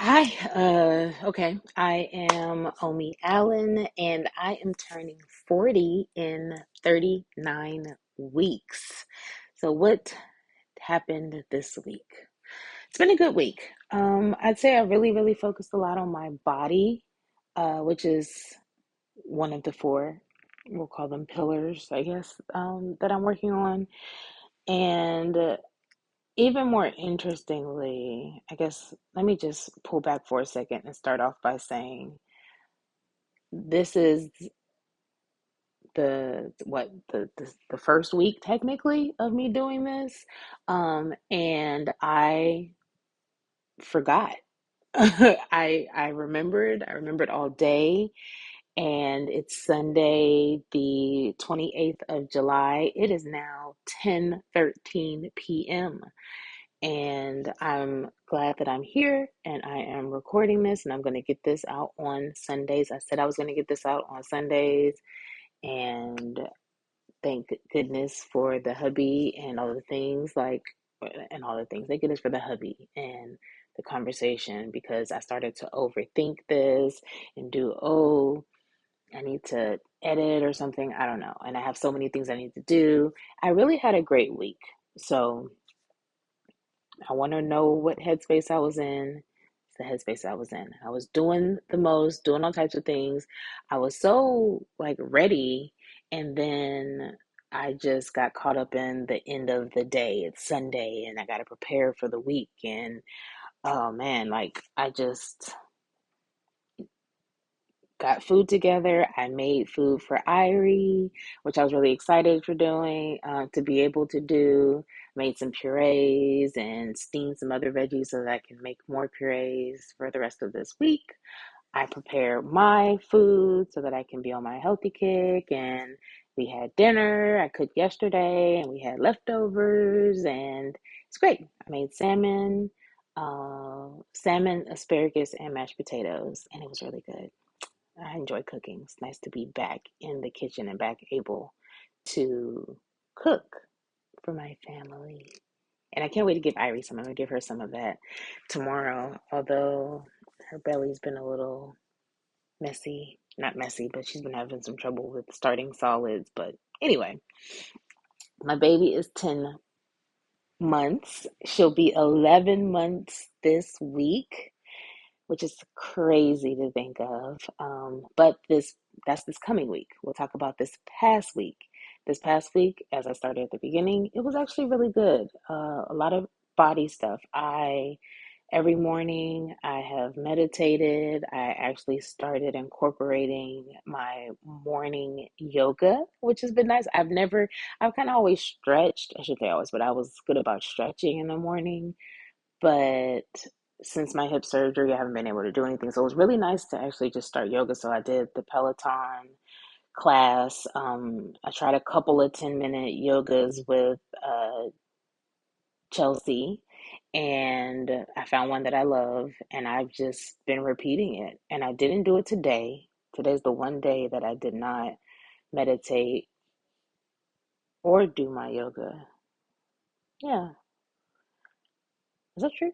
Hi, okay. I am Omi Allen and I am turning 40 in 39 weeks. So what happened this week? It's been a good week. I'd say I really focused a lot on my body, which is one of the four, we'll call them pillars, I guess, that I'm working on. And even more interestingly, I guess let me just pull back for a second and start off by saying this is the first week technically of me doing this, and I forgot. I remembered all day, and it's Sunday, the 28th of July. It is now 10:13 p.m. And I'm glad that I'm here and I am recording this and I'm going to get this out on Sundays. I said I was going to get this out on Sundays, and thank goodness for the hubby and all the things and all the things. Thank goodness for the hubby and the conversation, because I started to overthink this and I need to edit or something. I don't know. And I have so many things I need to do. I really had a great week. So I want to know what headspace I was in. It's the headspace I was in. I was doing the most, doing all types of things. I was so like ready, and then I just got caught up in the end of the day. It's Sunday, and I got to prepare for the week. And oh man, like I just got food together. I made food for Irie, which I was really excited for doing, to be able to do. Made some purees and steamed some other veggies so that I can make more purees for the rest of this week. I prepared my food so that I can be on my healthy kick. And we had dinner. I cooked yesterday and we had leftovers, and it's great. I made salmon, asparagus, and mashed potatoes, and it was really good. I enjoy cooking. It's nice to be back in the kitchen and back able to cook for my family. And I can't wait to give Irie some. I'm gonna give her some of that tomorrow. Although her belly's been a little messy. Not messy, but she's been having some trouble with starting solids. But anyway, my baby is 10 months. She'll be 11 months this week, which is crazy to think of. But that's this coming week. We'll talk about this past week. This past week, as I started at the beginning, it was actually really good. A lot of body stuff. I Every morning I have meditated. I actually started incorporating my morning yoga, which has been nice. I've kind of always stretched. I should say always, but I was good about stretching in the morning. But since my hip surgery, I haven't been able to do anything. So it was really nice to actually just start yoga. So I did the Peloton class. I tried a couple of 10-minute yogas with Chelsea, and I found one that I love, and I've just been repeating it. And I didn't do it today. Today's the one day that I did not meditate or do my yoga. Yeah, is that true?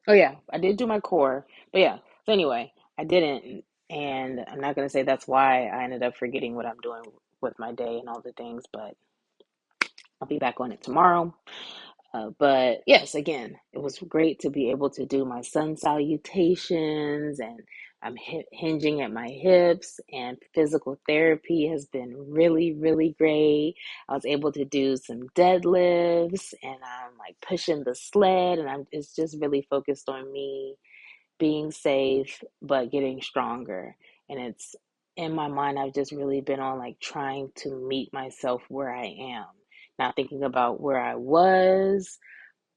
Oh yeah, I did do my core, but yeah. So anyway, I didn't, and I'm not gonna say that's why I ended up forgetting what I'm doing with my day and all the things, but I'll be back on it tomorrow. But yes, again, it was great to be able to do my sun salutations, and I'm hinging at my hips, and physical therapy has been really great. I was able to do some deadlifts, and I'm like pushing the sled, and it's just really focused on me being safe but getting stronger. And it's in my mind, I've just really been on like trying to meet myself where I am, not thinking about where I was,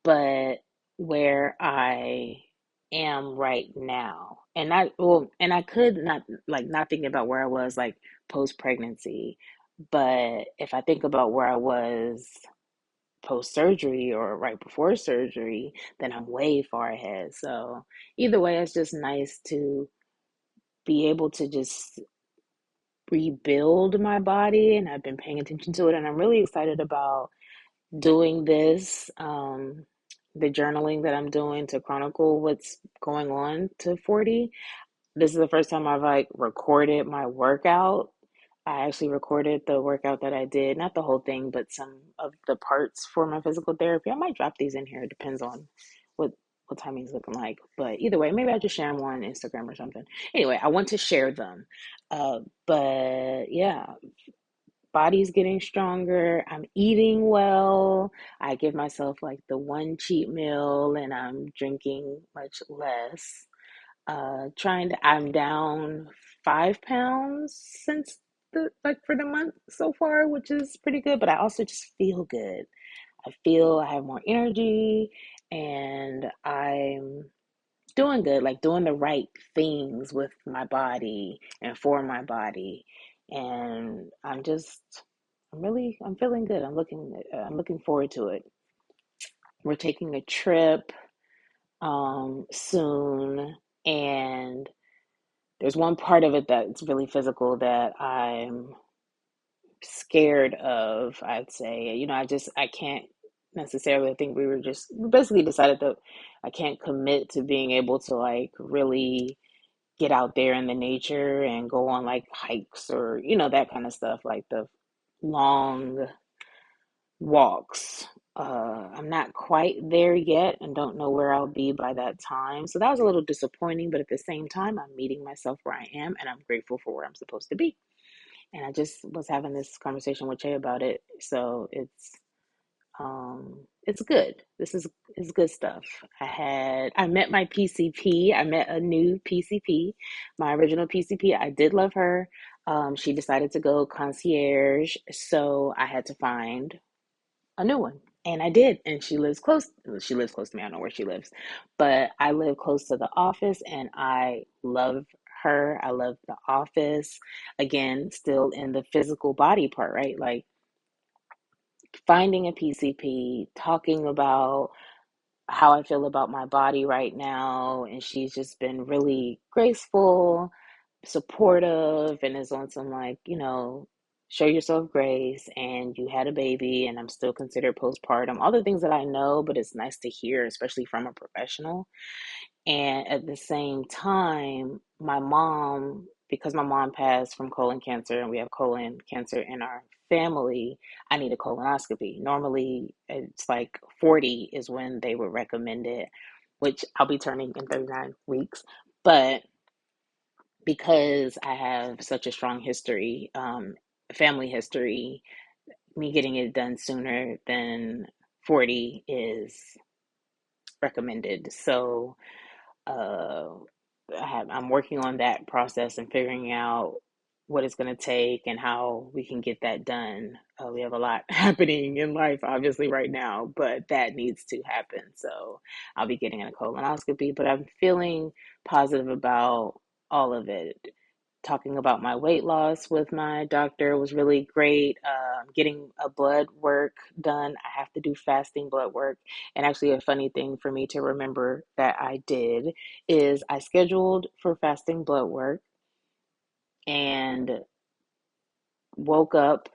but where I am right now. And I could not, like, not thinking about where I was like post pregnancy, but if I think about where I was post surgery or right before surgery, then I'm way far ahead. So either way, it's just nice to be able to just rebuild my body, and I've been paying attention to it, and I'm really excited about doing this. the journaling that I'm doing to chronicle what's going on to 40. This is the first time I've like recorded my workout. I actually recorded the workout that I did, not the whole thing, but some of the parts for my physical therapy. I might drop these in here. It depends on what what timing's looking like. But either way, maybe I just share them on Instagram or something. Anyway, I want to share them. But yeah, body's getting stronger. I'm eating well. I give myself like the one cheat meal and I'm drinking much less. I'm down 5 pounds since the like for the month so far, which is pretty good, but I also just feel good. I feel I have more energy and I'm doing good, like doing the right things with my body and for my body. And I'm feeling good. I'm looking forward to it. We're taking a trip soon, and there's one part of it that's really physical that I'm scared of, I'd say. I can't necessarily, I think we basically decided that I can't commit to being able to like really get out there in the nature and go on like hikes or, that kind of stuff, like the long walks. I'm not quite there yet and don't know where I'll be by that time. So that was a little disappointing, but at the same time, I'm meeting myself where I am and I'm grateful for where I'm supposed to be. And I just was having this conversation with Jay about it. So it's good. This is good stuff. I met my PCP. I met a new PCP. My original PCP, I did love her. She decided to go concierge, so I had to find a new one. And I did. And she lives close to me. I don't know where she lives. But I live close to the office and I love her. I love the office. Again, still in the physical body part, right? Like finding a PCP, talking about how I feel about my body right now. And she's just been really graceful, supportive, and is on some like, show yourself grace and you had a baby and I'm still considered postpartum. All the things that I know, but it's nice to hear, especially from a professional. And at the same time, because my mom passed from colon cancer and we have colon cancer in our family, I need a colonoscopy. Normally, it's like 40 is when they would recommend it, which I'll be turning in 39 weeks. But because I have such a strong history, family history, me getting it done sooner than 40 is recommended. So, uh, I'm working on that process and figuring out what it's going to take and how we can get that done. We have a lot happening in life, obviously, right now, but that needs to happen. So I'll be getting a colonoscopy, but I'm feeling positive about all of it. Talking about my weight loss with my doctor was really great. Getting a blood work done. I have to do fasting blood work. And actually, a funny thing for me to remember that I did is I scheduled for fasting blood work and woke up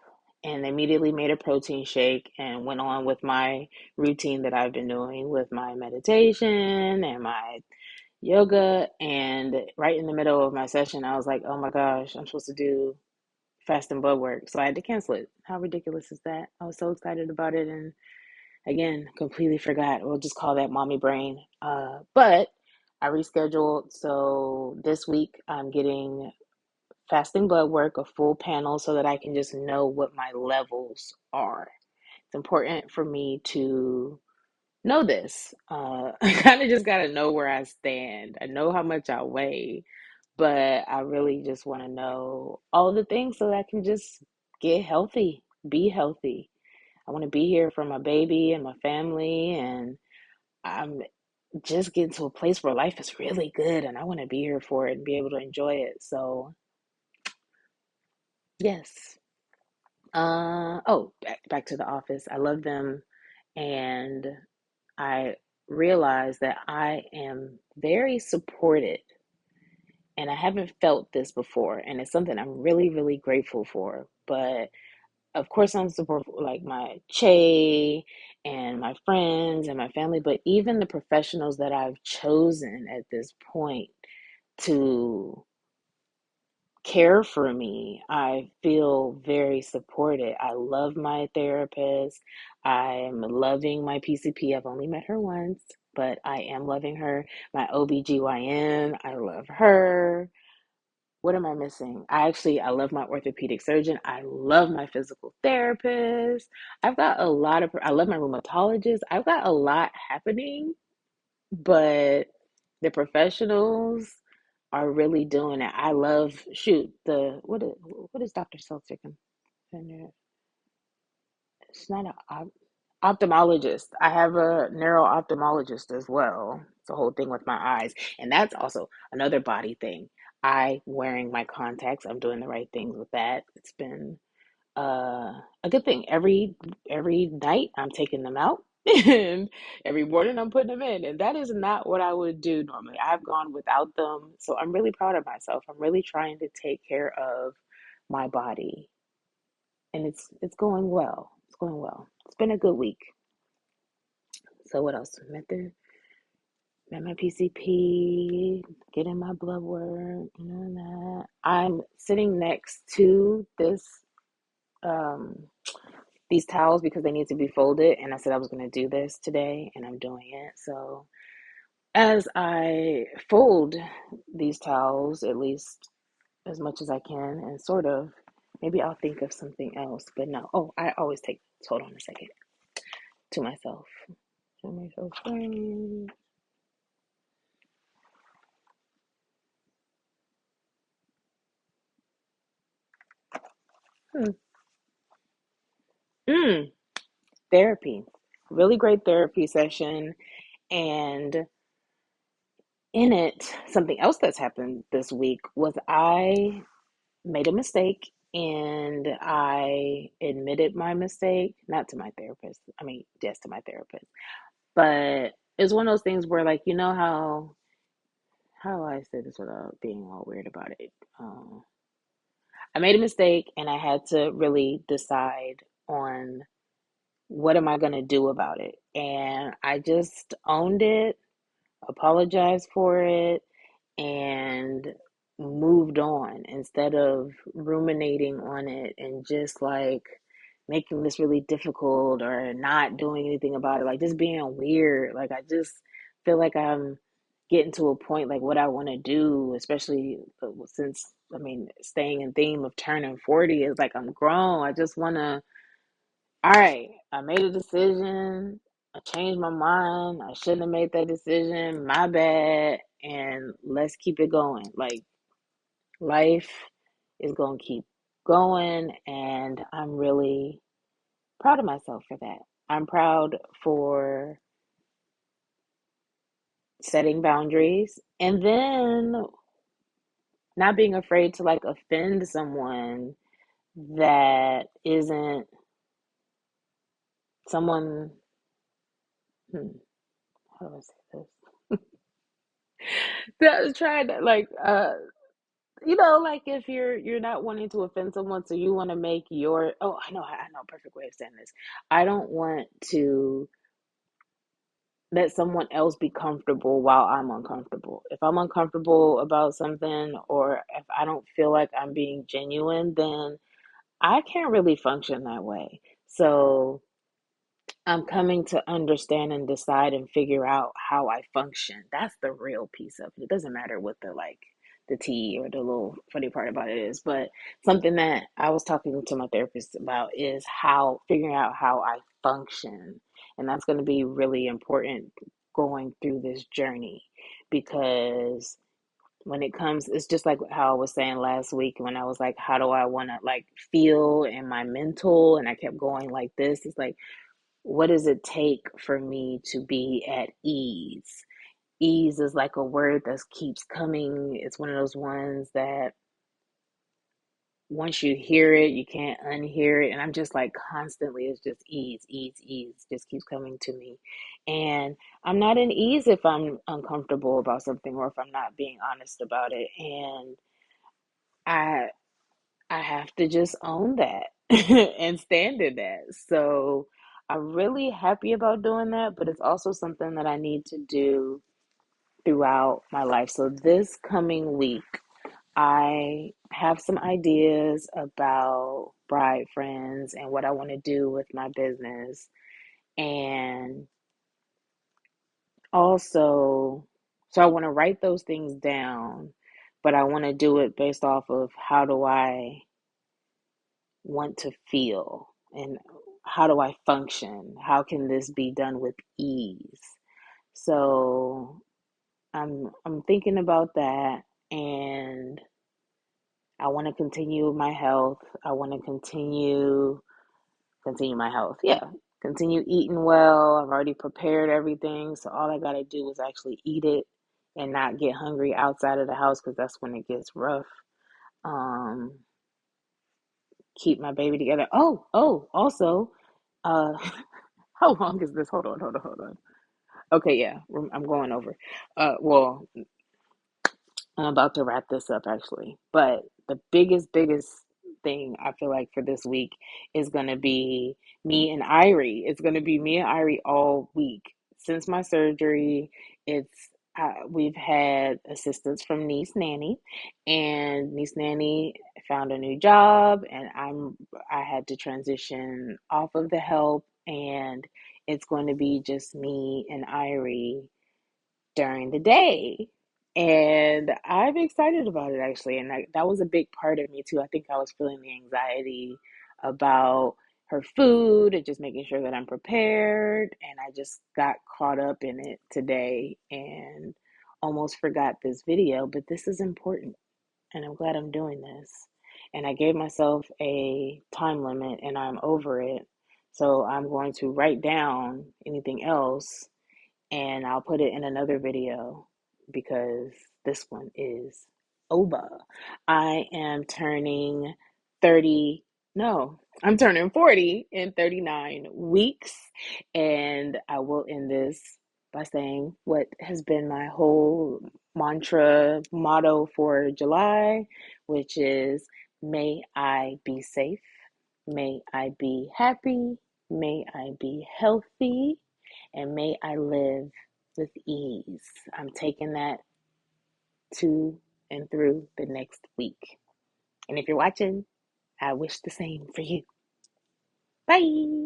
and immediately made a protein shake and went on with my routine that I've been doing with my meditation and my yoga. And right in the middle of my session, I was like, oh my gosh, I'm supposed to do fasting blood work. So I had to cancel it. How ridiculous is that? I was so excited about it. And again, completely forgot. We'll just call that mommy brain. But I rescheduled. So this week I'm getting fasting blood work, a full panel, so that I can just know what my levels are. It's important for me to know this. I kind of just got to know where I stand. I know how much I weigh, but I really just want to know all the things so that I can just get healthy, be healthy. I want to be here for my baby and my family, and I'm just getting to a place where life is really good, and I want to be here for it and be able to enjoy it. So, yes. Oh, back to the office. I love them, and I realize that I am very supported, and I haven't felt this before, and it's something I'm really, really grateful for. But of course, I'm support like my Che and my friends and my family, but even the professionals that I've chosen at this point to care for me, I feel very supported. I love my therapist. I'm loving my PCP. I've only met her once, but I am loving her. My OBGYN, I love her. What am I missing? I love my orthopedic surgeon. I love my physical therapist. I love my rheumatologist. I've got a lot happening, but the professionals are really doing it. I love, shoot, what is Dr. Seltzer? It's not an ophthalmologist. I have a neuro ophthalmologist as well. It's a whole thing with my eyes. And that's also another body thing. I wearing my contacts, I'm doing the right things with that. It's been a good thing. Every night I'm taking them out and every morning I'm putting them in. And that is not what I would do normally. I've gone without them. So I'm really proud of myself. I'm really trying to take care of my body and it's going well. It's going well. It's been a good week. So what else? Met my PCP, getting my blood work, that. I'm sitting next to um these towels because they need to be folded, and I said I was going to do this today, and I'm doing it. So as I fold these towels, at least as much as I can, and sort of, maybe I'll think of something else. But no, oh, I always take. Hold on a second. To myself. To myself. Hmm. Mm, therapy. Really great therapy session. And in it, something else that's happened this week was I made a mistake and I admitted my mistake, not to my therapist. I mean, yes, to my therapist. But it's one of those things where, like, how do I say this without being all weird about it? I made a mistake and I had to really decide on what am I going to do about it. And I just owned it, apologized for it, and moved on instead of ruminating on it and just like making this really difficult or not doing anything about it, like just being weird. Like I just feel like I'm getting to a point like what I want to do, especially since I mean, staying in theme of turning 40 is like I'm grown. I just want to, all right, I made a decision. I changed my mind. I shouldn't have made that decision. My bad. And let's keep it going. Like life is going to keep going. And I'm really proud of myself for that. I'm proud for setting boundaries and then not being afraid to like offend someone that isn't someone. Hmm, how do I say this? That was trying to like like if you're not wanting to offend someone, so you want to make your I know a perfect way of saying this. I don't want to let someone else be comfortable while I'm uncomfortable. If I'm uncomfortable about something or if I don't feel like I'm being genuine, then I can't really function that way. So I'm coming to understand and decide and figure out how I function. That's the real piece of it. It doesn't matter what the tea or the little funny part about it is, but something that I was talking to my therapist about is how figuring out how I function. And that's going to be really important going through this journey because when it comes, it's just like how I was saying last week when I was like, how do I want to like feel in my mental? And I kept going like this. It's like, what does it take for me to be at ease? Ease is like a word that keeps coming. It's one of those ones that once you hear it, you can't unhear it. And I'm just like constantly, it's just ease, ease, ease, just keeps coming to me. And I'm not in ease if I'm uncomfortable about something or if I'm not being honest about it. And I I have to just own that. and stand in that. So I'm really happy about doing that, but it's also something that I need to do throughout my life. So this coming week, I have some ideas about bride friends and what I want to do with my business. And also, so I want to write those things down, but I want to do it based off of how do I want to feel and how do I function? How can this be done with ease? So I'm thinking about that, and I want to continue my health. I want to continue my health. Yeah. Continue eating well. I've already prepared everything, so all I got to do is actually eat it and not get hungry outside of the house because that's when it gets rough. Um Keep my baby together. Also, uh how long is this? Hold on. Okay, yeah, I'm going over. Well, I'm about to wrap this up actually. But the biggest thing I feel like for this week is going to be me and Irie. It's going to be me and Irie all week. Since my surgery, we've had assistance from Niece Nanny, and Niece Nanny found a new job, and I had to transition off of the help, and it's going to be just me and Irie during the day. And I'm excited about it actually. And that was a big part of me too. I think I was feeling the anxiety about her food and just making sure that I'm prepared. And I just got caught up in it today and almost forgot this video. But this is important. And I'm glad I'm doing this. And I gave myself a time limit and I'm over it. So I'm going to write down anything else and I'll put it in another video because this one is over. I am turning 30, no, I'm turning 40 in 39 weeks, and I will end this by saying what has been my whole motto for July, which is may I be safe, may I be happy, may I be healthy, and may I live with ease. I'm taking that to and through the next week. And if you're watching, I wish the same for you. Bye.